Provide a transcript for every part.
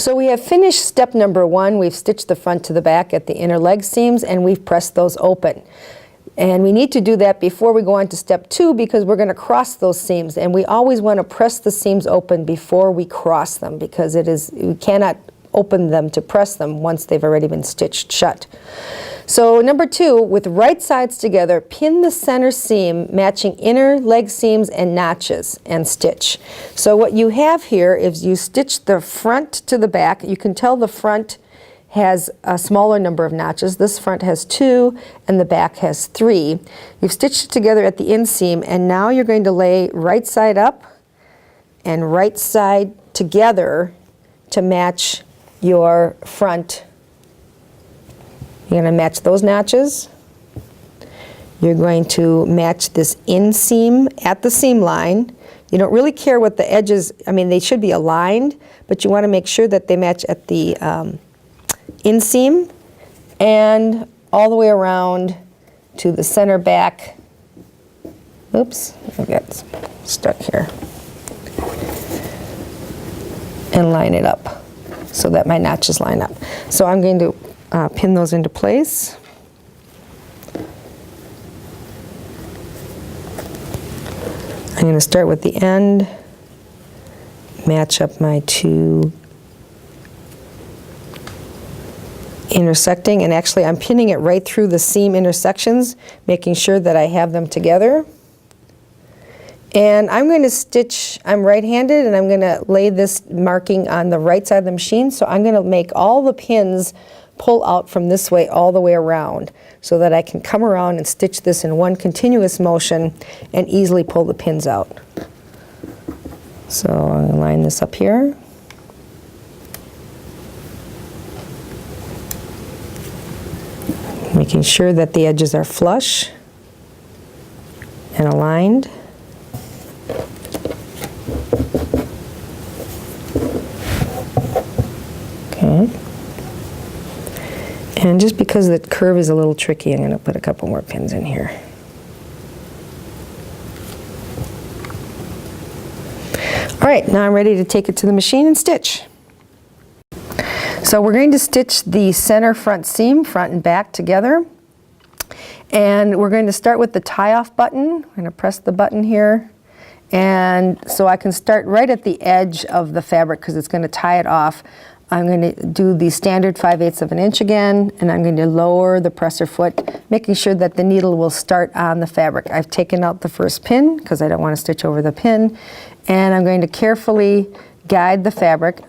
So we have finished step number 1. We've stitched the front to the back at the inner leg seams, and we've pressed those open. And we need to do that before we go on to step 2 because we're going to cross those seams. And we always want to press the seams open before we cross them because we cannot open them to press them once they've already been stitched shut. So number 2, with right sides together, pin the center seam matching inner leg seams and notches and stitch. So what you have here is you stitch the front to the back. You can tell the front has a smaller number of notches. This front has 2 and the back has 3. You've stitched it together at the inseam, and now you're going to lay right side up and right side together to match your front. You're going to match those notches. You're going to match this inseam at the seam line. You don't really care what the edges, I mean, they should be aligned, but you want to make sure that they match at the inseam and all the way around to the center back. Oops, I got stuck here. And line it up so that my notches line up. So I'm going to pin those into place. I'm going to start with the end, match up my 2 intersecting, and actually I'm pinning it right through the seam intersections, making sure that I have them together. And I'm going to stitch, I'm right-handed, and I'm going to lay this marking on the right side of the machine, so I'm going to make all the pins pull out from this way all the way around so that I can come around and stitch this in one continuous motion and easily pull the pins out. So I'm going to line this up here. Making sure that the edges are flush and aligned. Okay. And just because the curve is a little tricky, I'm going to put a couple more pins in here. All right, now I'm ready to take it to the machine and stitch. So we're going to stitch the center front seam, front and back together. And we're going to start with the tie-off button. I'm going to press the button here. And so I can start right at the edge of the fabric because it's going to tie it off. I'm going to do the standard 5/8 of an inch again, and I'm going to lower the presser foot, making sure that the needle will start on the fabric. I've taken out the first pin because I don't want to stitch over the pin. And I'm going to carefully guide the fabric.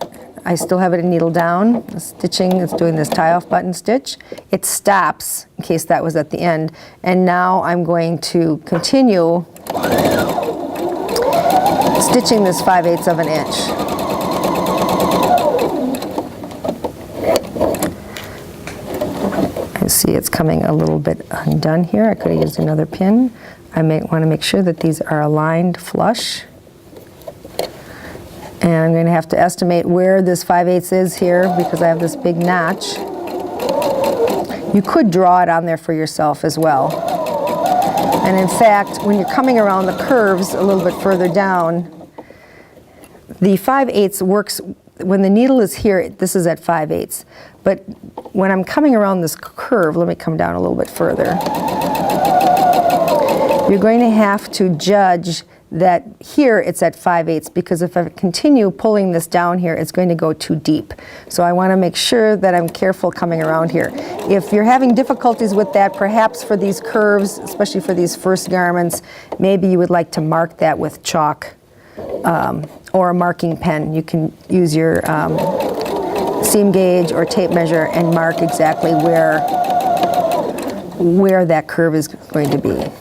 I still have it a needle down, stitching, it's doing this tie-off button stitch. It stops, in case that was at the end. And now I'm going to continue stitching this 5/8 of an inch. You see it's coming a little bit undone here. I could have used another pin. I want to make sure that these are aligned flush. And I'm going to have to estimate where this 5/8 is here because I have this big notch. You could draw it on there for yourself as well. And in fact, when you're coming around the curves a little bit further down, the 5/8 works, when the needle is here, this is at 5/8. But when I'm coming around this curve, let me come down a little bit further. You're going to have to judge that here it's at 5/8 because if I continue pulling this down here, it's going to go too deep. So I want to make sure that I'm careful coming around here. If you're having difficulties with that, perhaps for these curves, especially for these first garments, maybe you would like to mark that with chalk or a marking pen. You can use your seam gauge or tape measure and mark exactly where that curve is going to be.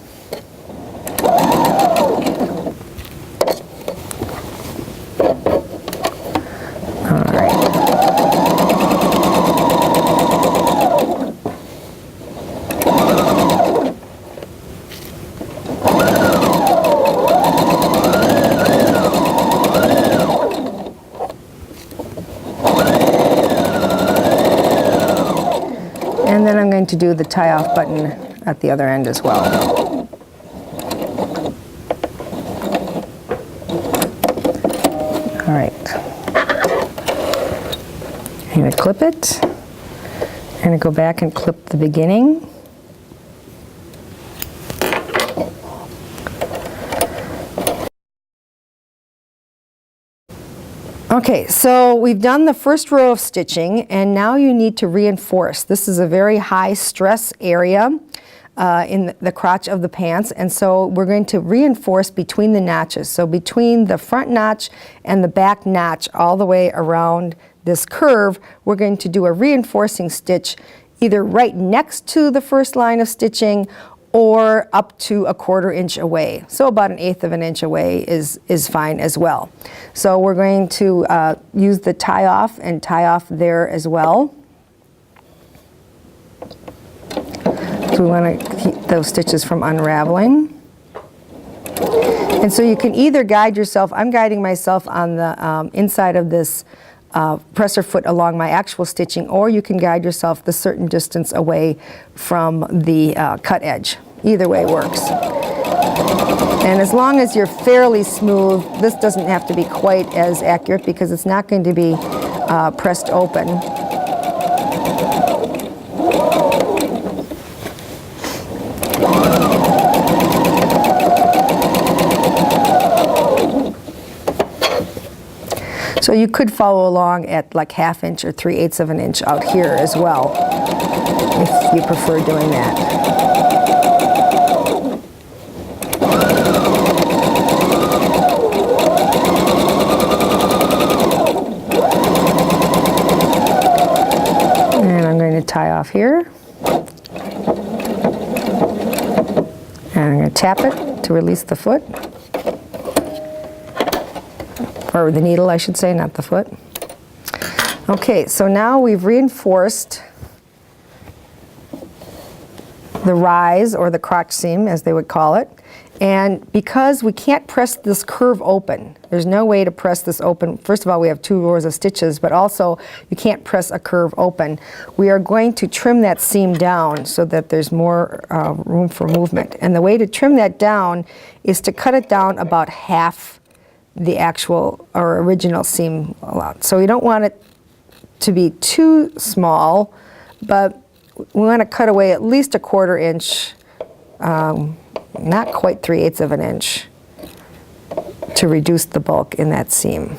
And then I'm going to do the tie-off button at the other end as well. All right. going to clip it. I'm going to go back and clip the beginning. Okay, so we've done the first row of stitching, and now you need to reinforce. This is a very high stress area in the crotch of the pants, and so we're going to reinforce between the notches. So between the front notch and the back notch all the way around this curve, we're going to do a reinforcing stitch either right next to the first line of stitching or up to 1/4 inch away. So about 1/8 of an inch away is fine as well. So we're going to use the tie off and tie off there as well. So we want to keep those stitches from unraveling. And so you can either guide yourself, I'm guiding myself on the inside of this presser foot along my actual stitching, or you can guide yourself the certain distance away from the cut edge. Either way works. And as long as you're fairly smooth, this doesn't have to be quite as accurate because it's not going to be pressed open. So you could follow along at like 1/2 inch or 3/8 of an inch out here as well, if you prefer doing that. And I'm going to tie off here. And I'm going to tap it to release the foot. Or the needle, I should say, not the foot. Okay, so now we've reinforced the rise, or the crotch seam, as they would call it. And because we can't press this curve open, there's no way to press this open. First of all, we have 2 rows of stitches, but also you can't press a curve open. We are going to trim that seam down so that there's more room for movement. And the way to trim that down is to cut it down about half the actual or original seam allowed. So we don't want it to be too small, but we want to cut away at least 1/4 inch, not quite 3/8 of an inch, to reduce the bulk in that seam.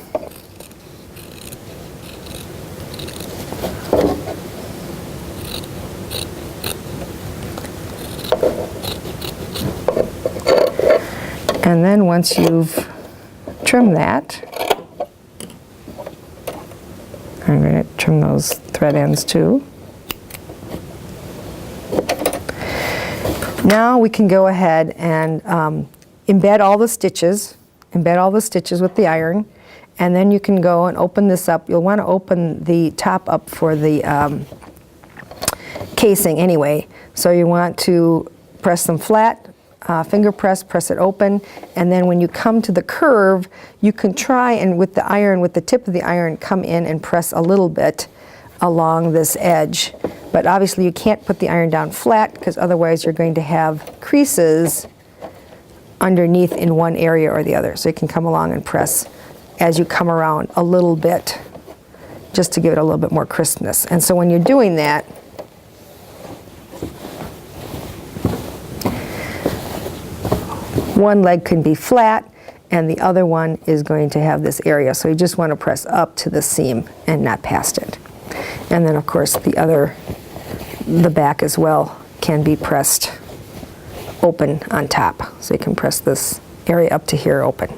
And then once you've trimmed that, I'm going to trim those thread ends too. Now we can go ahead and embed all the stitches with the iron, and then you can go and open this up. You'll want to open the top up for the casing anyway. So you want to press them flat, finger press it open, and then when you come to the curve, you can try and with the tip of the iron, come in and press a little bit along this edge. But obviously you can't put the iron down flat because otherwise you're going to have creases underneath in one area or the other. So you can come along and press as you come around a little bit, just to give it a little bit more crispness. And so when you're doing that, one leg can be flat and the other one is going to have this area. So you just want to press up to the seam and not past it. And then of course the back as well can be pressed open on top. So you can press this area up to here open.